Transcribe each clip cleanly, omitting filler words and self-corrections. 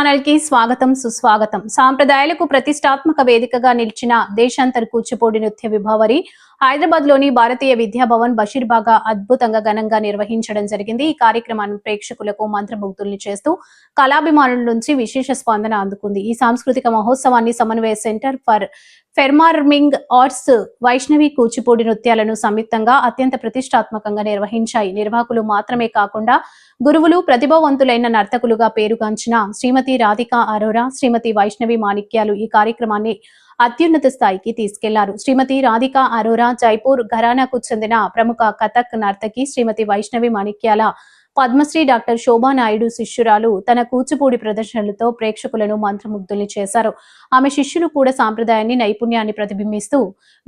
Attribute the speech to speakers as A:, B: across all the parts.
A: Channel కి స్వాగతం సుస్వాగతం. సాంప్రదాయాలకు ప్రతిష్టాత్మక వేదికగా నిలిచిన దేశాంతర్ కూచిపూడి నృత్య విభావరి హైదరాబాద్ లోని భారతీయ విద్యాభవన్ బషీర్బాగా అద్భుతంగా ఘనంగా నిర్వహించడం జరిగింది. ఈ కార్యక్రమాన్ని ప్రేక్షకులకు మంత్రముగ్ధుల్ని చేస్తూ కళాభిమానుల నుంచి విశేష స్పందన అందుకుంది. ఈ సాంస్కృతిక మహోత్సవాన్ని సమన్వయ centre for performing arts Vaishnavi Kuchipudi నృత్యాలను సంయుక్తంగా అత్యంత ప్రతిష్టాత్మకంగా నిర్వహించాయి. నిర్వాహకులు మాత్రమే కాకుండా గురువులు, ప్రతిభావంతులైన నర్తకులుగా పేరుగాంచిన శ్రీమతి రాధికా అరోరా, శ్రీమతి వైష్ణవి మాణిక్యాలు ఈ కార్యక్రమాన్ని అత్యున్నత స్థాయికి తీసుకెళ్లారు. శ్రీమతి రాధికా అరోరా జైపూర్ ఘరానాకు చెందిన ప్రముఖ కథక్ నర్తకి. శ్రీమతి వైష్ణవి మాణిక్యాల పద్మశ్రీ డాక్టర్ శోభా నాయుడు శిష్యురాలు. తన కూచిపూడి ప్రదర్శనలతో ప్రేక్షకులను మంత్రముగ్ధుల్ని చేశారు. ఆమె శిష్యులు కూడా సాంప్రదాయాన్ని, నైపుణ్యాన్ని ప్రతిబింబిస్తూ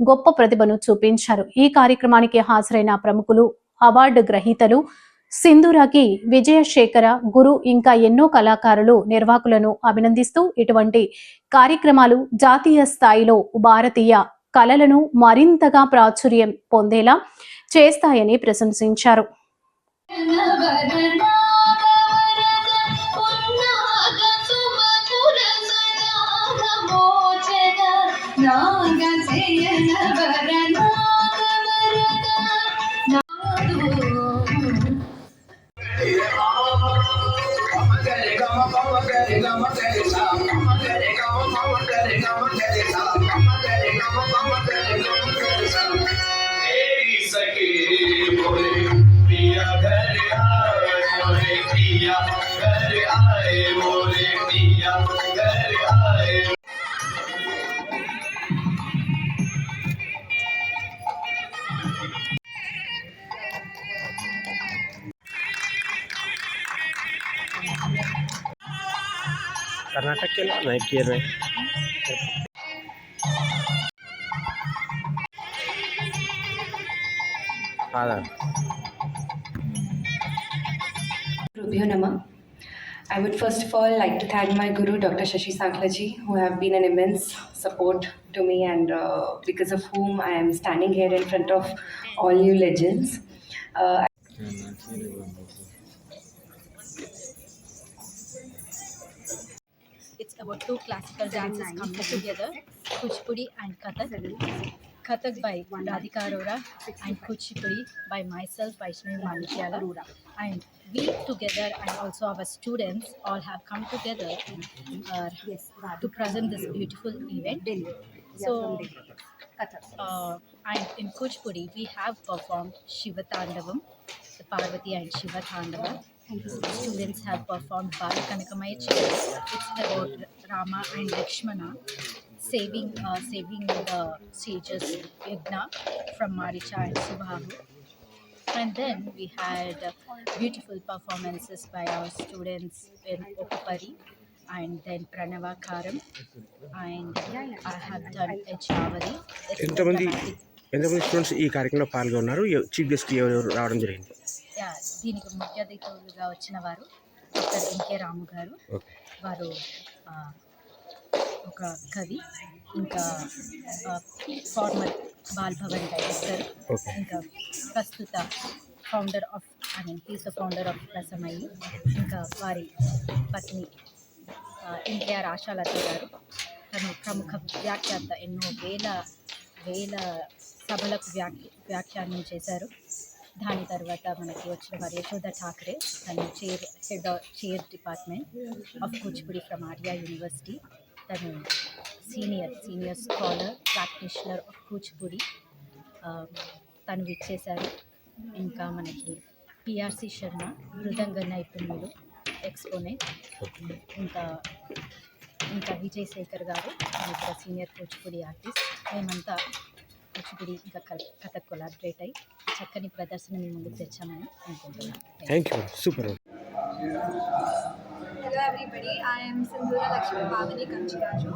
A: గొప్ప ప్రతిభను చూపించారు. ఈ కార్యక్రమానికి హాజరైన ప్రముఖులు, అవార్డు గ్రహీతలు, సింధూరాకి విజయశేఖర, గురు ఇంకా ఎన్నో కళాకారులు నిర్వాహకులను అభినందిస్తూ ఇటువంటి కార్యక్రమాలు జాతీయ స్థాయిలో భారతీయ కళలను మరింతగా ప్రాచుర్యం పొందేలా చేస్తాయని ప్రశంసించారు.
B: कर्नाटक के नहीं किए रहे
C: I would first of all like to thank my guru Dr. Shashi Sanklaji, who have been an immense support to me and because of whom I am standing here in front of all you legends.
D: It's about two classical dances come together, Kuchipudi and Kathak. Kathak by Radhika Arora and Kuchipudi by myself, Vaishnavi Manikyala. And we together and also our students all have come together to present this beautiful event. So, and in Kuchipudi we have performed Shiva Tandavam, the Parvati and Shiva Tandavam. Students have performed Balakanakamaya Chitra. It's about Rama and Lakshmana saving the sages Yagna from Maricha and Subhahu. And then we had beautiful performances by our students in Okupari and then Pranavakaram, and I have done a Chavali.
B: ఎంతమంది students ఈ కార్యక్రమంలో పాల్గొన్నారు? Chief guest ఎవరు రావడం జరిగింది?
D: దీనికి ముఖ్య అతిథులుగా వచ్చిన వారు డాక్టర్ ఎన్కే రాము గారు. వారు ఒక కవి, ఇంకా ఫార్మర్ బాల్ భవన్ డైరెక్టర్, ఇంకా ప్రస్తుత founder of is the founder of Rasamayi, ఇంకా వారి పత్ని ఎన్టీఆర్ ఆశాలత గారు. తను ప్రముఖ వ్యాఖ్యాత, ఎన్నో వేల సభలకు వ్యాఖ్యానం చేశారు. దాని తర్వాత మనకి వచ్చిన వారు యశోద ఠాకరే, తను chair department of Kuchipudi from Arya university. తను senior scholar, practitioner of Kuchipudi. తను విచ్చేశారు. ఇంకా మనకి పిఆర్సి శర్మ, మృదంగ నైపుణ్యులు, ఎక్స్పోనెంట్. ఇంకా విజయశేఖర్ గారు, తను కూడా సీనియర్ కూచిపూడి ఆర్టిస్ట్. మేమంతా కూచిపూడి ఇంకా కథక్ కొలాబరేట్ అయ్యి చక్కని ప్రదర్శన మీ ముందుకు తెచ్చామని అనుకుంటున్నాను.
B: Thank you. Super.
E: Hello everybody, I am Sindhura Lakshmi Pavani Kanchiraju.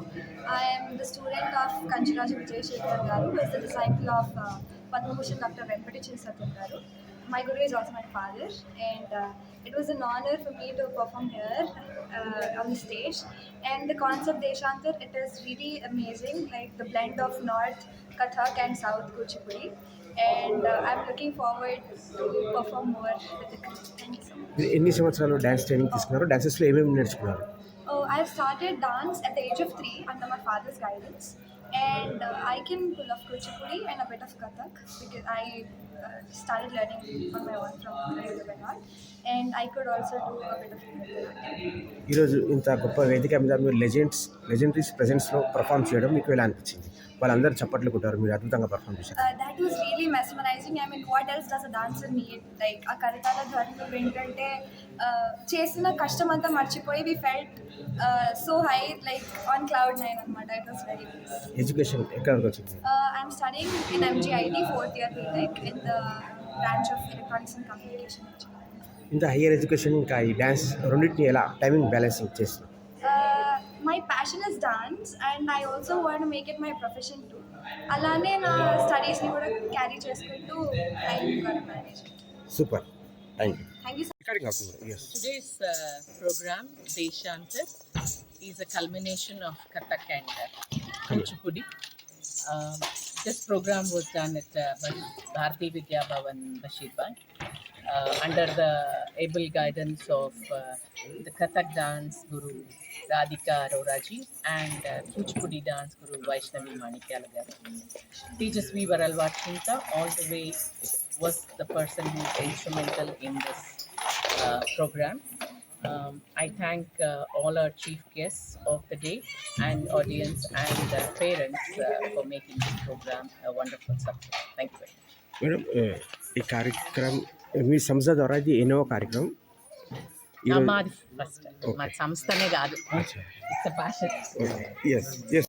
E: I am the student of Kanchiraju Vijayashekhar Garu, who is the disciple of Padma Bhushan Dr. Vempati Satyam Garu. My guru is also my father, and it was an honor for me to perform here on the stage. And the concept Deshantar, it is really amazing, like the blend of North Kathak and South Kuchipudi. And I'm looking forward to perform more with the group. Thank you so much.
B: ఎన్ని సంవత్సరాలు dance training తీసుకున్నారు? డాన్సెస్లో ఏమేమి నేర్చుకున్నారు?
E: Oh, I've started dance at the age of 3 under my father's guidance, and I can pull off kuchipudi and a bit of kathak because I started learning on my own from YouTube and all, and I could also do a bit of Bharatanatyam.
B: ఈరోజు ఇంత గొప్ప వేదిక మీద మీరు legendaries ప్రెజెన్స్లో perform చేయడం మీకు ఎలా అనిపించింది? వాళ్ళందరూ చప్పట్లు కొట్టారు, మీరు అద్భుతంగా పర్ఫామ్ చేశారు.
E: That was really mesmerizing. I mean, what else does a dancer need? Like, ఆ కరతాల ధ్వనులు వింటుంటే చేసిన కష్టం అంతా మర్చిపోయి we felt so high, like on cloud 9 అనమాట. It was very nice.
B: Education ఎక్కడ వరకు వచ్చింది?
E: I'm studying in MGIT 4th year BTech in the branch of Electronics and Communication Engineering.
B: ఇంత హయ్యర్ ఎడ్యుకేషన్ ఇంకా ఈ డ్యాన్స్ రెండింటిని ఎలా టైమింగ్ బ్యాలెన్సింగ్ చేస్తున్నారు?
E: My passion is dance and I also want to make it my profession too. అలానే నా స్టడీస్ని కూడా carry చేసుకుంటూ I got managed.
B: Super, thank you.
E: Thank you so
B: recording అవుతుంది. Yes.
F: Today's program, Deshantar, is a culmination of Kathak and Kuchipudi. This program was done at Bharati Vidya Bhavan, Bashirbaగ్, under the able guidance of the Kathak dance guru Radhika Aroraji and Kuchipudi dance guru Vaishnavi Manikyala garu. Tejasvi Varalvachinta all the way was the person who is instrumental in this program. I thank all our chief guests of the day and audience and parents for making this program a wonderful success. Thank you very much.
B: Madam, ఈ కార్యక్రమం మీ సంస్థ ద్వారా ఇది ఎన్నో కార్యక్రమం?
F: మాది first మా సంస్థనే కాదు, it's a passion.
B: Yes yes